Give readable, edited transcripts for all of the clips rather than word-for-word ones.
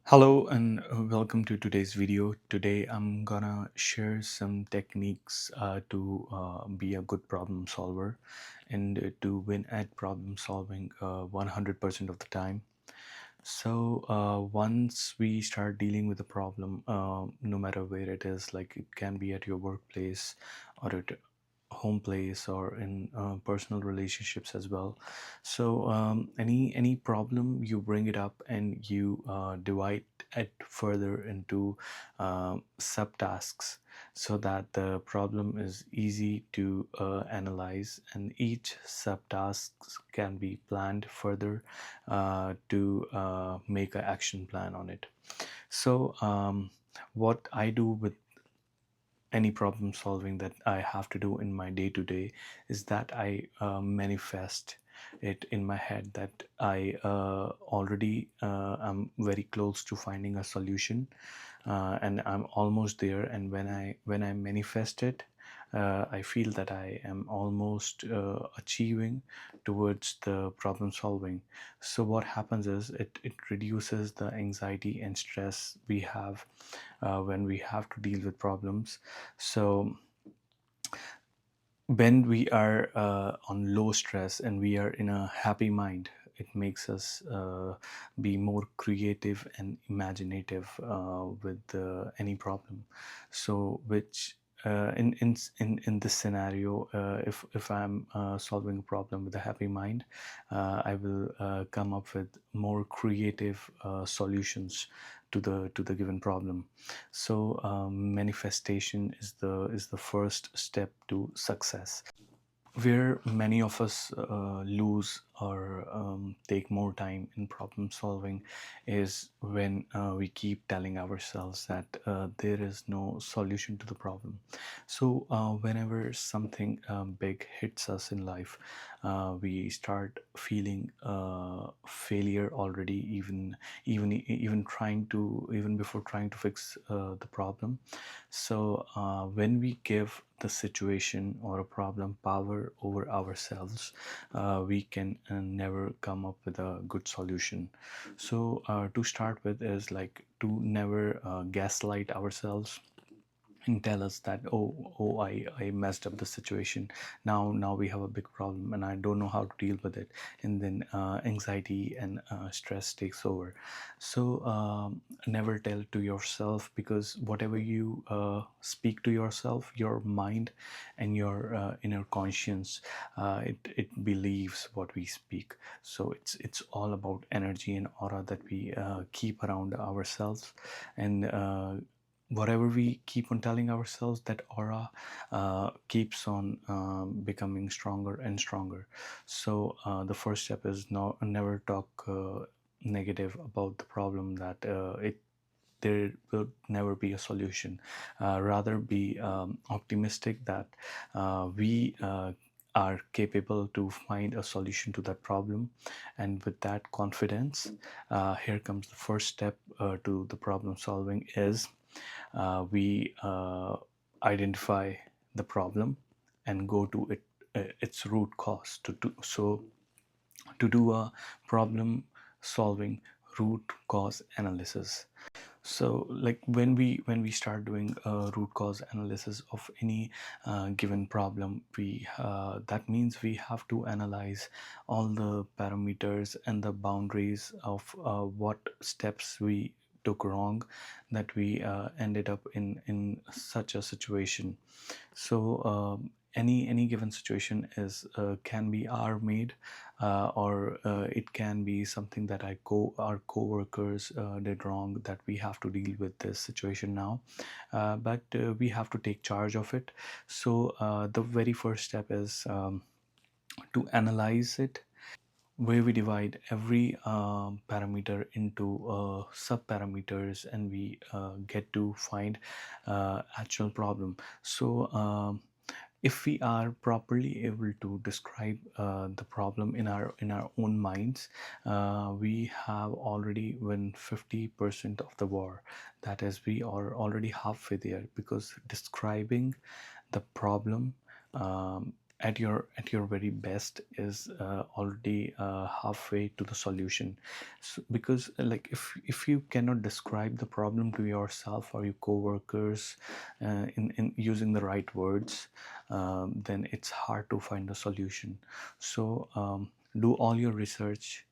Hello and welcome to today's video. Today I'm gonna share some techniques to be a good problem solver and to win at problem solving 100% of the time. So once we start dealing with the problem, no matter where it is, like it can be at your workplace or at home place or in personal relationships as well. So any problem, you bring it up and you divide it further into subtasks so that the problem is easy to analyze, and each subtask can be planned further to make an action plan on it. So what I do with any problem solving that I have to do in my day to day is that I manifest it in my head that I already am very close to finding a solution, and I'm almost there. And when I manifest it, I feel that I am almost achieving towards the problem solving. So what happens is it reduces the anxiety and stress we have when we have to deal with problems. So when we are on low stress and we are in a happy mind, it makes us be more creative and imaginative with any problem. So which in this scenario, if I'm solving a problem with a happy mind, I will come up with more creative solutions to the given problem. So manifestation is the first step to success. Where many of us lose or take more time in problem solving is when we keep telling ourselves that there is no solution to the problem. So whenever something big hits us in life, we start feeling failure already, even trying to, even before trying to fix the problem. So when we give the situation or a problem power over ourselves, we can never come up with a good solution. So to start with is like to never gaslight ourselves and tell us that, I messed up the situation. Now we have a big problem and I don't know how to deal with it. And then anxiety and stress takes over. So never tell to yourself, because whatever you speak to yourself, your mind and your inner conscience, it believes what we speak. So it's all about energy and aura that we keep around ourselves. And whatever we keep on telling ourselves, that aura keeps on becoming stronger and stronger. So the first step is never talk negative about the problem, that there will never be a solution. Rather be optimistic that we are capable to find a solution to that problem. And with that confidence, here comes the first step to the problem solving is we identify the problem and go to its root cause. To do a problem solving root cause analysis. So like when we start doing a root cause analysis of any given problem, we that means we have to analyze all the parameters and the boundaries of what steps we took wrong, that we ended up in such a situation. So any given situation is can be our made, or it can be something that our co-workers did wrong, that we have to deal with this situation now, but we have to take charge of it. So the very first step is to analyze it, where we divide every parameter into sub parameters, and we get to find actual problem. So if we are properly able to describe the problem in our own minds, we have already won 50% of the war. That is, we are already halfway there, because describing the problem at your very best is already halfway to the solution. So, because like if you cannot describe the problem to yourself or your coworkers in using the right words, then it's hard to find the solution. So do all your research,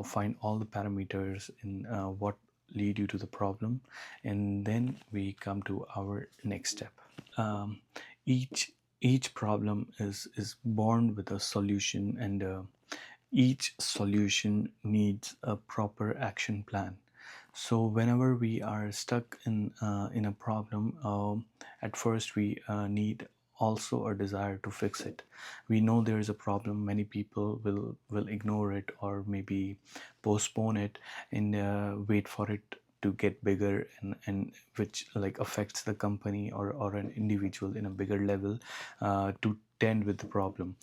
find all the parameters in what lead you to the problem, and then we come to our next step. um, each each problem is born with a solution, and each solution needs a proper action plan. So whenever we are stuck in a problem, at first we need also a desire to fix it. We know there is a problem. Many people will ignore it or maybe postpone it and wait for it to get bigger, and which like affects the company or an individual in a bigger level to tend with the problem.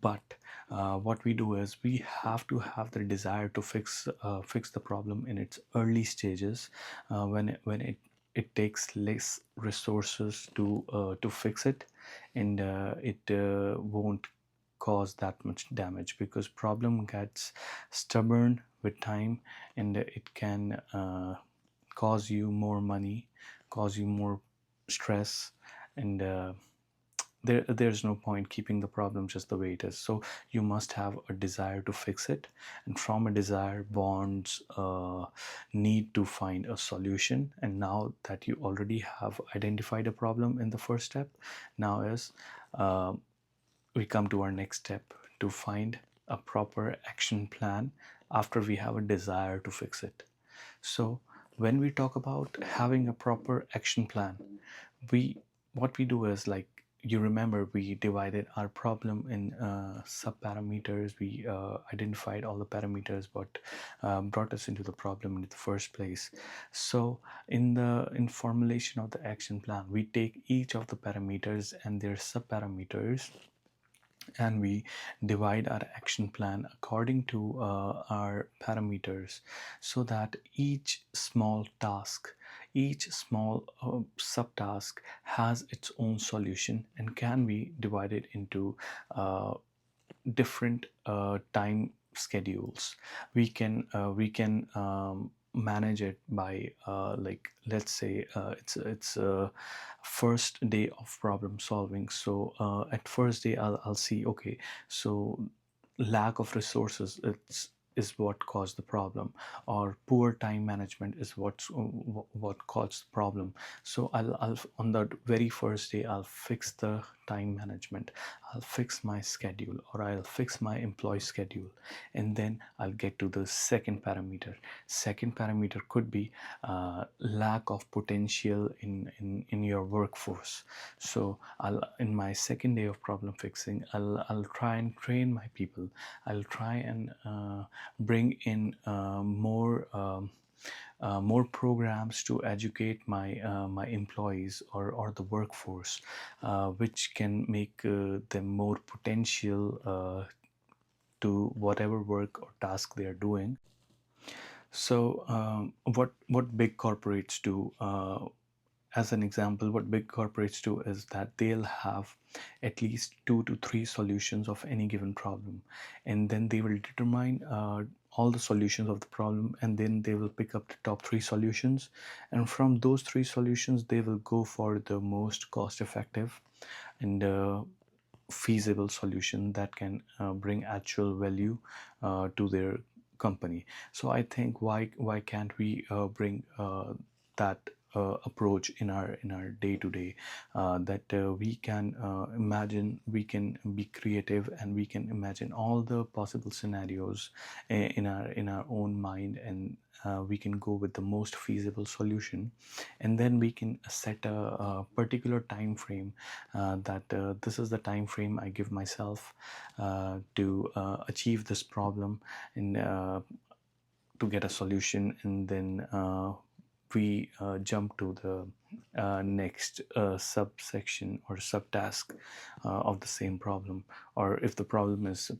But what we do is we have to have the desire to fix the problem in its early stages, when it takes less resources to fix it, and it won't cause that much damage, because problem gets stubborn with time, and it can cause you more money, cause you more stress, and there's no point keeping the problem just the way it is. So you must have a desire to fix it, and from a desire bonds need to find a solution. And now that you already have identified a problem in the first step, now is uh, we come to our next step to find a proper action plan after we have a desire to fix it. So when we talk about having a proper action plan, we what we do is, like, you remember, we divided our problem in sub-parameters. We identified all the parameters what brought us into the problem in the first place. So in formulation of the action plan, we take each of the parameters and their sub-parameters, and we divide our action plan according to our parameters, so that each small task, each small subtask has its own solution and can be divided into uh, different time schedules. We can manage it by like, let's say it's a first day of problem solving. So at first day I'll see, okay, so lack of resources, is what caused the problem, or poor time management is what caused the problem. So I'll on the very first day I'll fix the time management, I'll fix my schedule, or I'll fix my employee schedule, and then I'll get to the second parameter. Second parameter could be lack of potential in your workforce. So I'll, in my second day of problem fixing, I'll try and train my people. I'll try and bring in more programs to educate my employees or the workforce, which can make them more potential to whatever work or task they are doing. So what big corporates do, as an example, what big corporates do is that they'll have at least 2 to 3 solutions of any given problem, and then they will determine all the solutions of the problem, and then they will pick up the top 3 solutions, and from those 3 solutions they will go for the most cost effective and feasible solution that can bring actual value to their company. So I think, why can't we bring that approach in our day to day, that we can imagine, we can be creative, and we can imagine all the possible scenarios in our own mind, and we can go with the most feasible solution, and then we can set a particular time frame, that this is the time frame I give myself to achieve this problem, and to get a solution, and then we jump to the next subsection or subtask of the same problem. Or if the problem is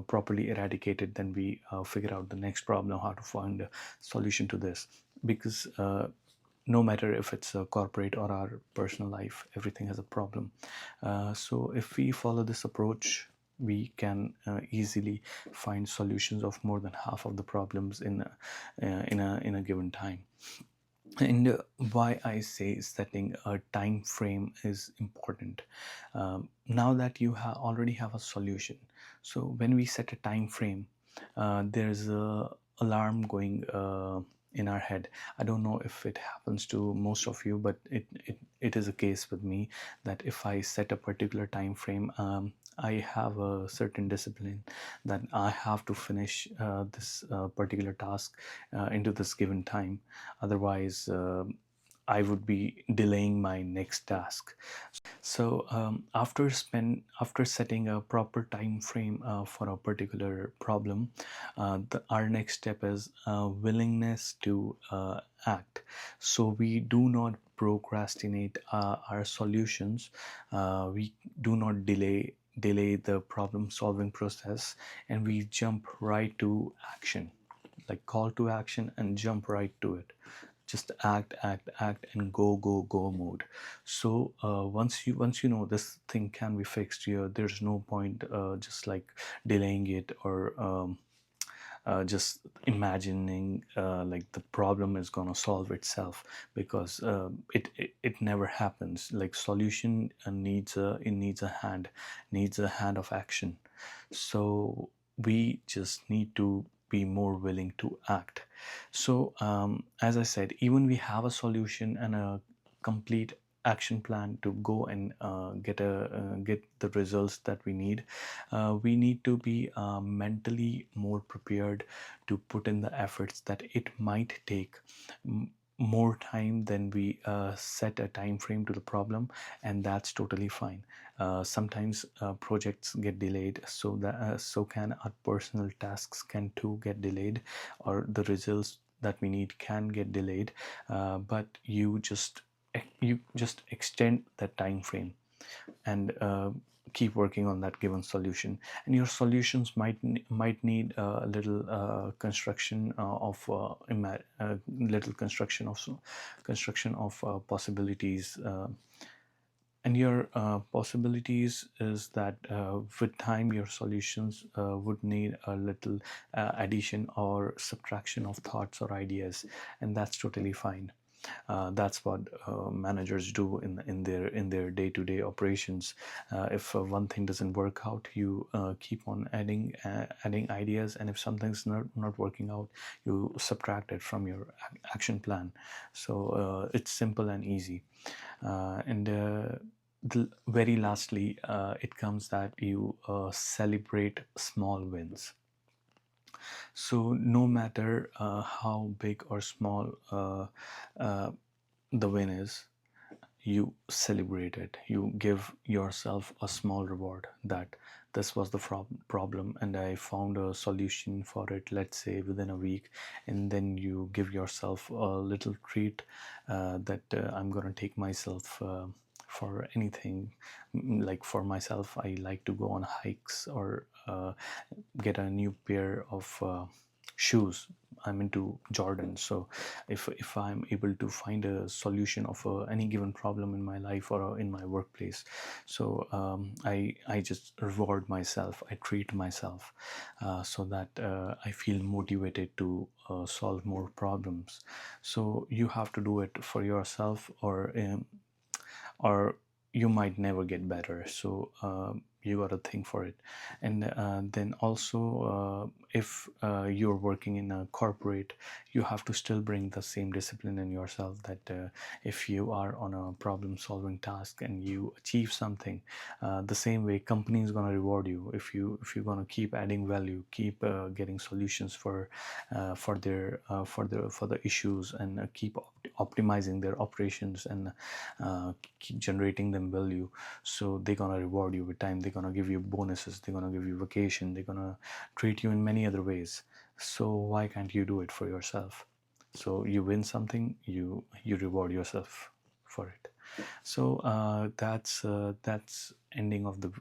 properly eradicated, then we figure out the next problem, how to find a solution to this. Because no matter if it's a corporate or our personal life, everything has a problem. So if we follow this approach, we can easily find solutions of more than half of the problems in a given time. And why I say setting a time frame is important. Now that you already have a solution, so when we set a time frame, there's a alarm going in our head. I don't know if it happens to most of you, but it is a case with me that if I set a particular time frame, I have a certain discipline that I have to finish this particular task into this given time. Otherwise, I would be delaying my next task. So after setting a proper time frame for a particular problem, our next step is willingness to act. So we do not procrastinate our solutions. We do not delay the problem solving process, and we jump right to action, like call to action and jump right to it. Just act and go mode. So once you know this thing can be fixed here, there's no point just like delaying it, or just imagining like the problem is gonna solve itself, because it never happens. Like solution needs a hand of action. So we just need to be more willing to act. So as I said, even we have a solution and a complete action plan to go and get the results that we need to be mentally more prepared to put in the efforts that it might take more time than we set a time frame to the problem, and that's totally fine. Sometimes projects get delayed, so that so can our personal tasks can too get delayed, or the results that we need can get delayed. But you just extend that time frame and keep working on that given solution. And your solutions might need a little construction of little construction of possibilities. And your possibilities is that with time your solutions would need a little addition or subtraction of thoughts or ideas, and that's totally fine. That's what managers do in their day-to-day operations. If one thing doesn't work out, you keep on adding ideas, and if something's not working out, you subtract it from your action plan. So it's simple and easy. And very lastly, it comes that you celebrate small wins. So no matter how big or small uh, the win is, you celebrate it. You give yourself a small reward that this was the problem and I found a solution for it, let's say within a week. And then you give yourself a little treat that I'm gonna take myself for anything. Like for myself, I like to go on hikes, or get a new pair of shoes. I'm into Jordan, so if I'm able to find a solution of any given problem in my life or in my workplace, so I just reward myself, I treat myself, so that I feel motivated to solve more problems. So you have to do it for yourself, or you might never get better. So you got to think for it. And then also, if you're working in a corporate, you have to still bring the same discipline in yourself, that if you are on a problem solving task and you achieve something, the same way company is going to reward you. If you're going to keep adding value, keep getting solutions for the issues, and keep optimizing their operations, and keep generating them value, so they're gonna reward you with time. They're gonna give you bonuses, they're gonna give you vacation, they're gonna treat you in many other ways. So why can't you do it for yourself? So you win something, you reward yourself for it. So that's ending of the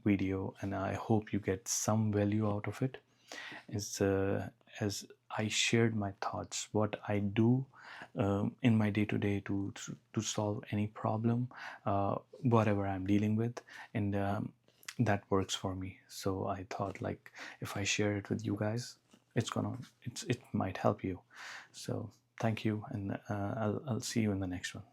video, and I hope you get some value out of it. It's as I shared my thoughts, what I do in my day to day to solve any problem, whatever I'm dealing with, and that works for me. So I thought, like, if I share it with you guys, it might help you. So thank you, and I'll see you in the next one.